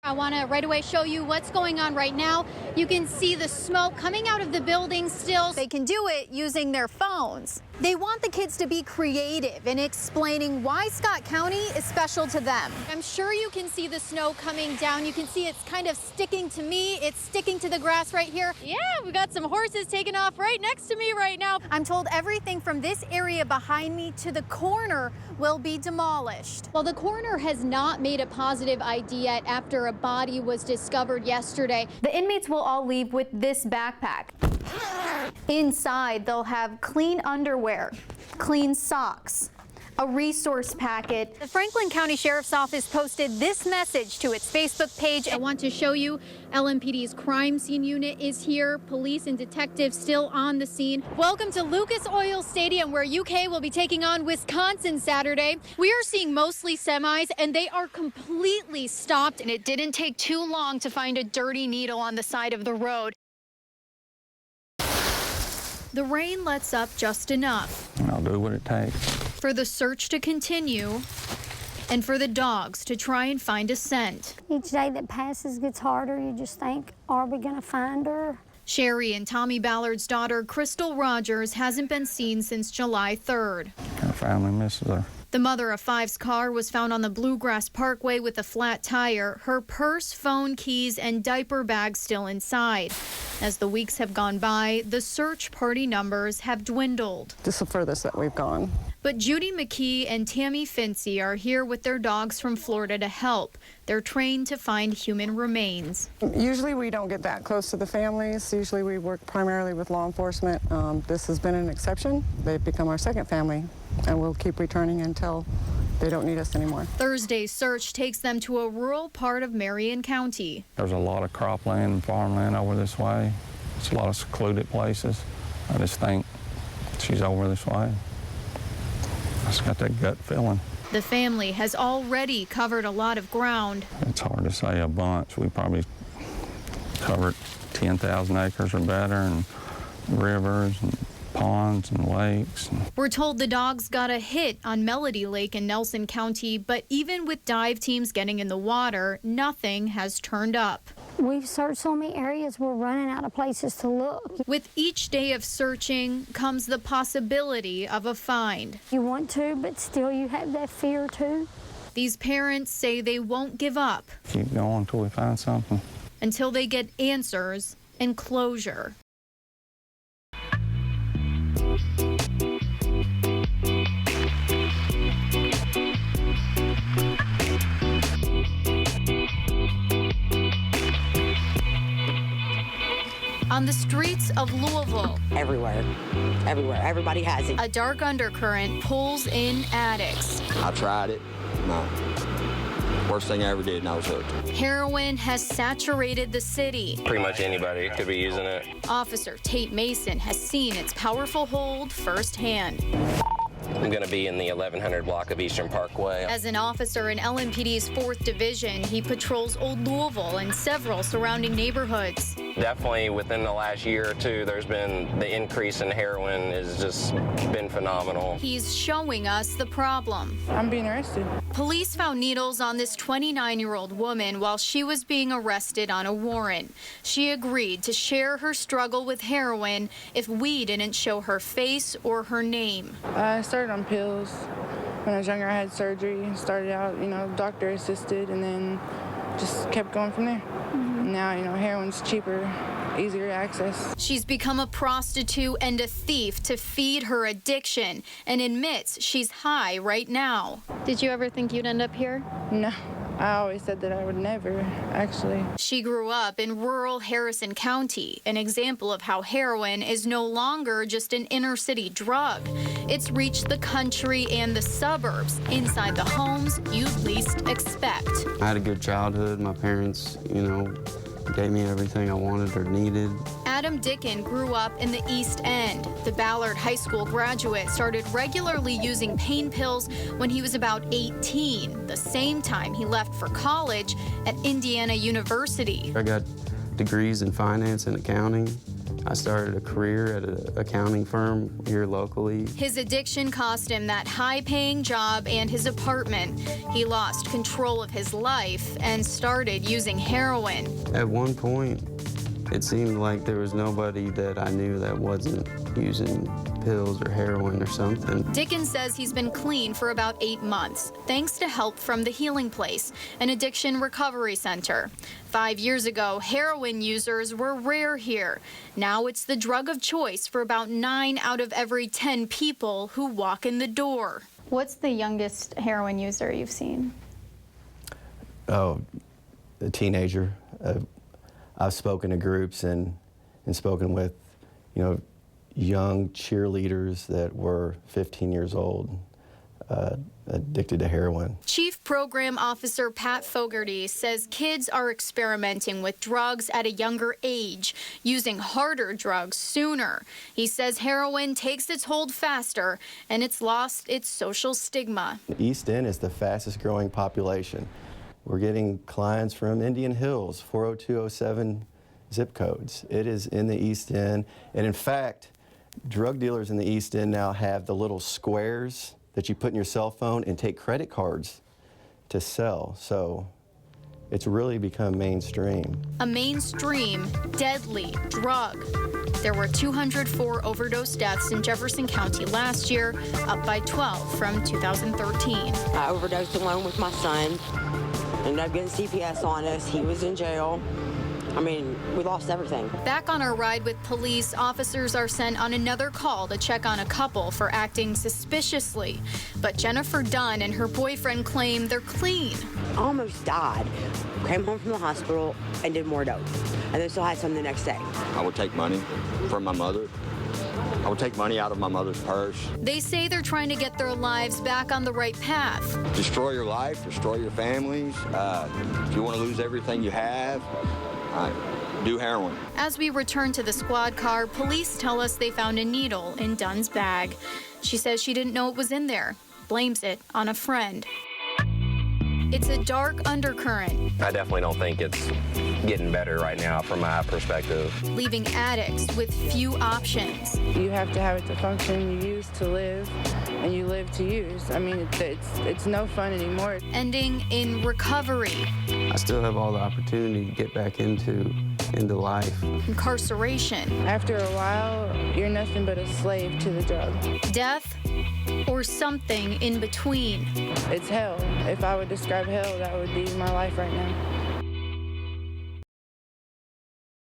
I want to right away show you what's going on right now. You can see the smoke coming out of the building still. They can do it using their phones. They want the kids to be creative in explaining why Scott County is special to them. I'm sure you can see the snow coming down. You can see it's kind of sticking to me. It's sticking to the grass right here. Yeah, we got some horses taking off right next to me right now. I'm told everything from this area behind me to the corner will be demolished. Well, the coroner has not made a positive ID yet after a body was discovered yesterday. The inmates will all leave with this backpack. Inside, they'll have clean underwear, clean socks, a resource packet. The Franklin County Sheriff's Office posted this message to its Facebook page. I want to show you LMPD's crime scene unit is here. Police and detectives still on the scene. Welcome to Lucas Oil Stadium, where UK will be taking on Wisconsin Saturday. We are seeing mostly semis, and they are completely stopped. And it didn't take too long to find a dirty needle on the side of the road. The rain lets up just enough. I'll do what it takes. For the search to continue and for the dogs to try and find a scent. Each day that passes gets harder. You just think, are we going to find her? Sherry and Tommy Ballard's daughter, Crystal Rogers, hasn't been seen since July 3rd. Her family misses her. The mother of five's car was found on the Bluegrass Parkway with a flat tire, her purse, phone, keys, and diaper bag still inside. As the weeks have gone by, the search party numbers have dwindled. This is the furthest that we've gone. But Judy McKee and Tammy Fincy are here with their dogs from Florida to help. They're trained to find human remains. Usually we don't get that close to the families. Usually we work primarily with law enforcement. This has been an exception. They've become our second family, and we'll keep returning until they don't need us anymore. Thursday's search takes them to a rural part of Marion County. There's a lot of cropland and farmland over this way. It's a lot of secluded places. I just think she's over this way. I just got that gut feeling. The family has already covered a lot of ground. It's hard to say a bunch. We probably covered 10,000 acres or better, and rivers and ponds and lakes. We're told the dogs got a hit on Melody Lake in Nelson County, but even with dive teams getting in the water, nothing has turned up. We've searched so many areas, we're running out of places to look. With each day of searching comes the possibility of a find. You want to, but still you have that fear too. These parents say they won't give up. Keep going until we find something. Until they get answers and closure. On the streets of Louisville, everywhere, everybody has it. A dark undercurrent pulls in addicts. I tried it. No. Worst thing I ever did, and I was hooked. Heroin has saturated the city. Pretty much anybody could be using it. Officer Tate Mason has seen its powerful hold firsthand. I'm going to be in the 1100 block of Eastern Parkway. As an officer in LMPD's 4th Division, he patrols Old Louisville and several surrounding neighborhoods. Definitely within the last year or two, there's been the increase in heroin has just been phenomenal. He's showing us the problem. I'm being arrested. Police found needles on this 29-year-old woman while she was being arrested on a warrant. She agreed to share her struggle with heroin if we didn't show her face or her name. I started on pills. When I was younger, I had surgery. Started out, doctor assisted, and then just kept going from there. Now, heroin's cheaper, easier to access. She's become a prostitute and a thief to feed her addiction and admits she's high right now. Did you ever think you'd end up here? No. I always said that I would never, actually. She grew up in rural Harrison County, an example of how heroin is no longer just an inner-city drug. It's reached the country and the suburbs, inside the homes you'd least expect. I had a good childhood. My parents, gave me everything I wanted or needed. Adam Dickin grew up in the East End. The Ballard High School graduate started regularly using pain pills when he was about 18, the same time he left for college at Indiana University. I got degrees in finance and accounting. I started a career at an accounting firm here locally. His addiction cost him that high-paying job and his apartment. He lost control of his life and started using heroin. At one point, it seemed like there was nobody that I knew that wasn't using pills or heroin or something. Dickens says he's been clean for about 8 months, thanks to help from the Healing Place, an addiction recovery center. 5 years ago, heroin users were rare here. Now it's the drug of choice for about 9 out of every 10 people who walk in the door. What's the youngest heroin user you've seen? Oh, a teenager. I've spoken to groups and spoken with, young cheerleaders that were 15 years old, addicted to heroin. Chief Program Officer Pat Fogarty says kids are experimenting with drugs at a younger age, using harder drugs sooner. He says heroin takes its hold faster, and it's lost its social stigma. East End is the fastest growing population. We're getting clients from Indian Hills, 40207 zip codes. It is in the East End, and in fact, drug dealers in the East End now have the little squares that you put in your cell phone and take credit cards to sell. So it's really become mainstream. A mainstream, Deadly drug. There were 204 overdose deaths in Jefferson County last year, up by 12 from 2013. I overdosed alone with my son. Ended up getting CPS on us. He was in jail. I mean, we lost everything. Back on our ride with police, officers are sent on another call to check on a couple for acting suspiciously. But Jennifer Dunn and her boyfriend claim they're clean. Almost died. Came home from the hospital and did more dope. And then still had some the next day. I would take money from my mother. I would take money out of my mother's purse. They say they're trying to get their lives back on the right path. Destroy your life, destroy your families. If you want to lose everything you have, do heroin. As we return to the squad car, police tell us they found a needle in Dunn's bag. She says she didn't know it was in there, blames it on a friend. It's a dark undercurrent. I definitely don't think it's getting better right now from my perspective. Leaving addicts with few options. You have to have it to function. You use to live, and you live to use. I mean, it's no fun anymore. Ending in recovery. I still have all the opportunity to get back into life. Incarceration. After a while, you're nothing but a slave to the drug. Death or something in between. It's hell. If I would describe hell, that would be my life right now.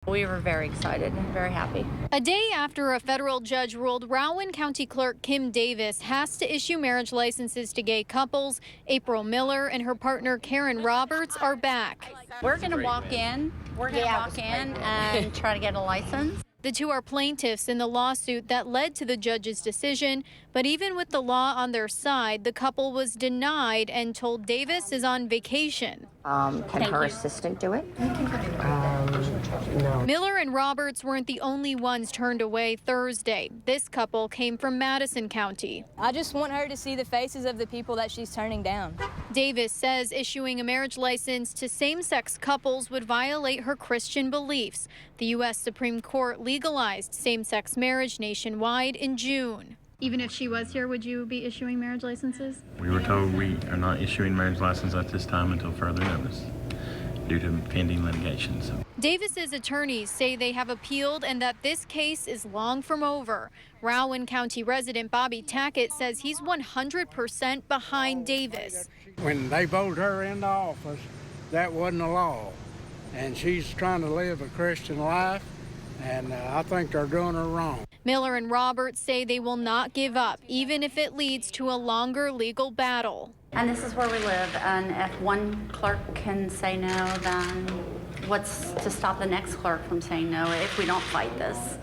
We were very excited and very happy. A day after a federal judge ruled Rowan County Clerk Kim Davis has to issue marriage licenses to gay couples, April Miller and her partner Karen Roberts are back. We're going to walk in. We're going to walk in and try to get a license. The two are plaintiffs in the lawsuit that led to the judge's decision, but even with the law on their side, the couple was denied and told Davis is on vacation. Can her assistant do it? No. Miller and Roberts weren't the only ones turned away Thursday. This couple came from Madison County. I just want her to see the faces of the people that she's turning down. Davis says issuing a marriage license to same-sex couples would violate her Christian beliefs. The U.S. Supreme Court legalized same-sex marriage nationwide in June. Even if she was here, would you be issuing marriage licenses? We were told we are not issuing marriage licenses at this time until further notice due to pending litigation. Davis's attorneys say they have appealed and that this case is long from over. Rowan County resident Bobby Tackett says he's 100% behind Davis. When they voted her into office, that wasn't a law. And she's trying to live a Christian life, and I think they're doing her wrong. Miller and Roberts say they will not give up, even if it leads to a longer legal battle. And this is where we live, and if one clerk can say no, then what's to stop the next clerk from saying no if we don't fight this?